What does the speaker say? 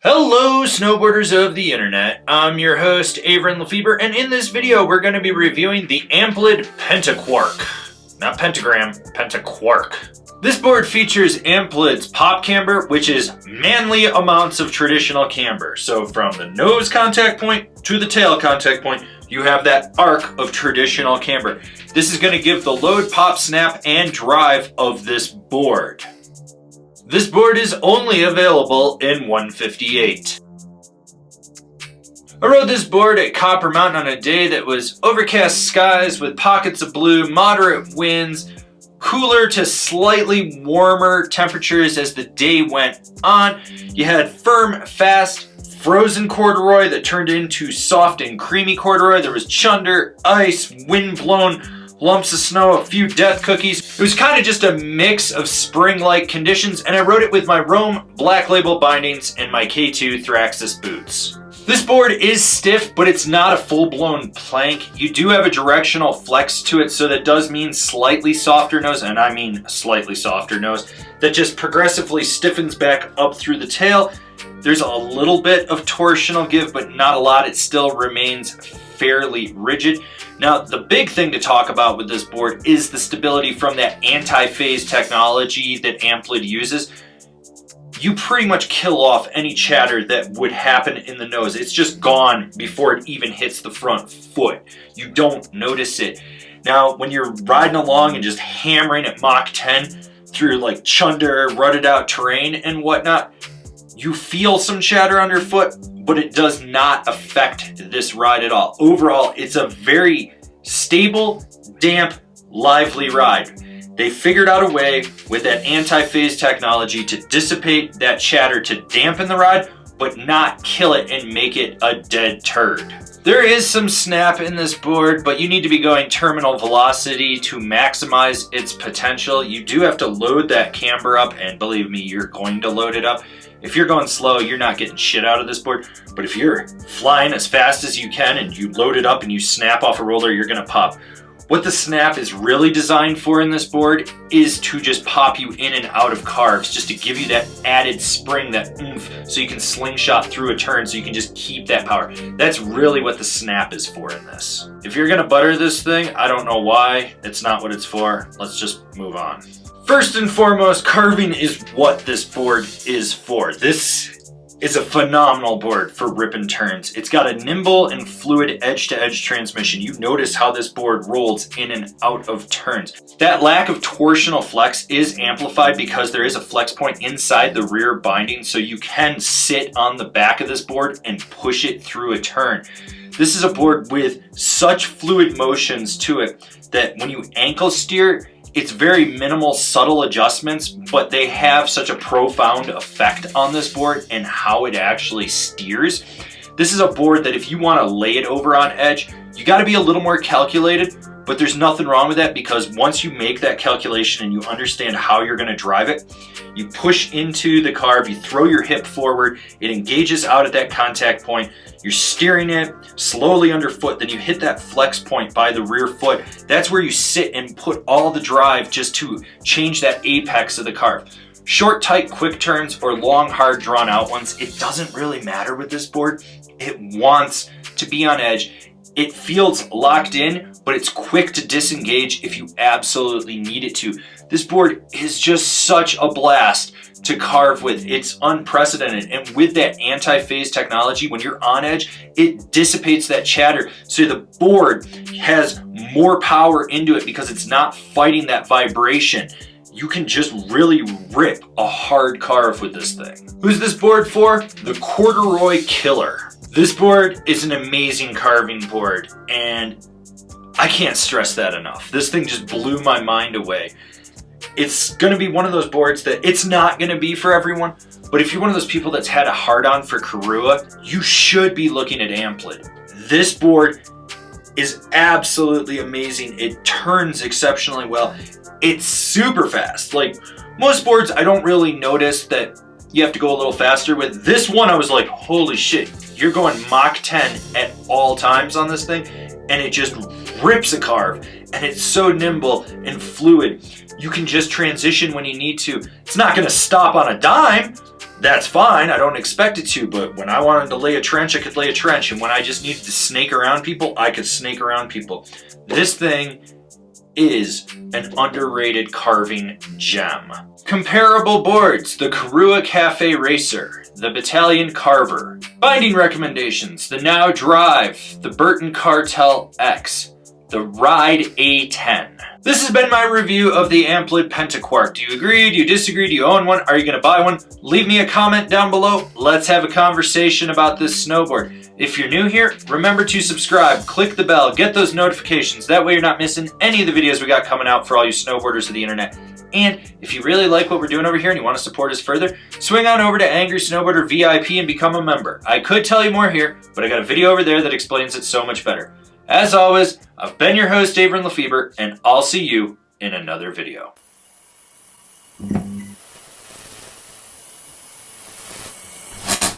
Hello snowboarders of the internet, I'm your host Avran LeFeber, and in this video we're going to be reviewing the Amplid Pentaquark. Not pentagram, Pentaquark. This board features Amplid's pop camber, which is manly amounts of traditional camber. So from the nose contact point to the tail contact point, you have that arc of traditional camber. This is going to give the load, pop, snap, and drive of this board. This board is only available in 158. I rode this board at Copper Mountain on a day that was overcast skies with pockets of blue, moderate winds, cooler to slightly warmer temperatures as the day went on. You had firm, fast, frozen corduroy that turned into soft and creamy corduroy. There was chunder, ice, wind-blown lumps of snow, a few death cookies. It was kind of just a mix of spring-like conditions, and I rode it with my Rome Black Label bindings and my K2 Thraxis boots. This board is stiff, but it's not a full-blown plank. You do have a directional flex to it, so that does mean slightly softer nose, and I mean slightly softer nose, that just progressively stiffens back up through the tail. There's a little bit of torsional give, but not a lot. It still remains fairly rigid. Now, the big thing to talk about with this board is the stability from that anti-phase technology that Amplid uses. You pretty much kill off any chatter that would happen in the nose. It's just gone before it even hits the front foot. You don't notice it. Now, when you're riding along and just hammering at Mach 10 through like chunder, rutted out terrain and whatnot, you feel some chatter underfoot, but it does not affect this ride at all. Overall, it's a very stable, damp, lively ride. They figured out a way with that anti-phase technology to dissipate that chatter to dampen the ride, but not kill it and make it a dead turd. There is some snap in this board, but you need to be going terminal velocity to maximize its potential. You do have to load that camber up, and believe me, you're going to load it up. If you're going slow, you're not getting shit out of this board, but if you're flying as fast as you can and you load it up and you snap off a roller, you're gonna pop. What the snap is really designed for in this board is to just pop you in and out of carves, just to give you that added spring, that oomph, so you can slingshot through a turn, so you can just keep that power. That's really what the snap is for in this. If you're gonna butter this thing, I don't know why. It's not what it's for. Let's just move on. First and foremost, carving is what this board is for. This is a phenomenal board for ripping turns. It's got a nimble and fluid edge-to-edge transmission. You notice how this board rolls in and out of turns. That lack of torsional flex is amplified because there is a flex point inside the rear binding, so you can sit on the back of this board and push it through a turn. This is a board with such fluid motions to it that when you ankle steer, it's very minimal, subtle adjustments, but they have such a profound effect on this board and how it actually steers. This is a board that if you want to lay it over on edge, you got to be a little more calculated, but there's nothing wrong with that, because once you make that calculation and you understand how you're going to drive it, you push into the carve, you throw your hip forward, it engages out at that contact point, you're steering it slowly underfoot, then you hit that flex point by the rear foot. That's where you sit and put all the drive just to change that apex of the carve. Short, tight, quick turns or long, hard, drawn out ones, it doesn't really matter with this board. It wants to be on edge. It feels locked in, but it's quick to disengage if you absolutely need it to. This board is just such a blast to carve with. It's unprecedented, and with that anti-phase technology, when you're on edge, it dissipates that chatter, so the board has more power into it because it's not fighting that vibration. You can just really rip a hard carve with this thing. Who's this board for? The Corduroy Killer. This board is an amazing carving board, and I can't stress that enough. This thing just blew my mind away. It's gonna be one of those boards that it's not gonna be for everyone, but if you're one of those people that's had a hard-on for Korua, you should be looking at Amplid. This board is absolutely amazing. It turns exceptionally well. It's super fast. Like most boards, I don't really notice that you have to go a little faster with. This one, I was like, holy shit, you're going Mach 10 at all times on this thing, and it just rips a carve, and it's so nimble and fluid. You can just transition when you need to. It's not gonna stop on a dime, That's fine, I don't expect it to, but when I wanted to lay a trench, I could lay a trench, and when I just needed to snake around people, I could snake around people. This thing is an underrated carving gem. Comparable boards: the Korua Cafe Racer, the Bataleon Carver. Binding recommendations: the Now Drive, the Burton Cartel X, the Ride A10. This has been my review of the Amplid Pentaquark. Do you agree? Do you disagree? Do you own one? Are you gonna buy one? Leave me a comment down below. Let's have a conversation about this snowboard. If you're new here, remember to subscribe, click the bell, get those notifications. That way you're not missing any of the videos we got coming out for all you snowboarders of the internet. And if you really like what we're doing over here and you want to support us further, swing on over to Angry Snowboarder VIP and become a member. I could tell you more here, but I got a video over there that explains it so much better. As always, I've been your host, Avran LeFeber, and I'll see you in another video.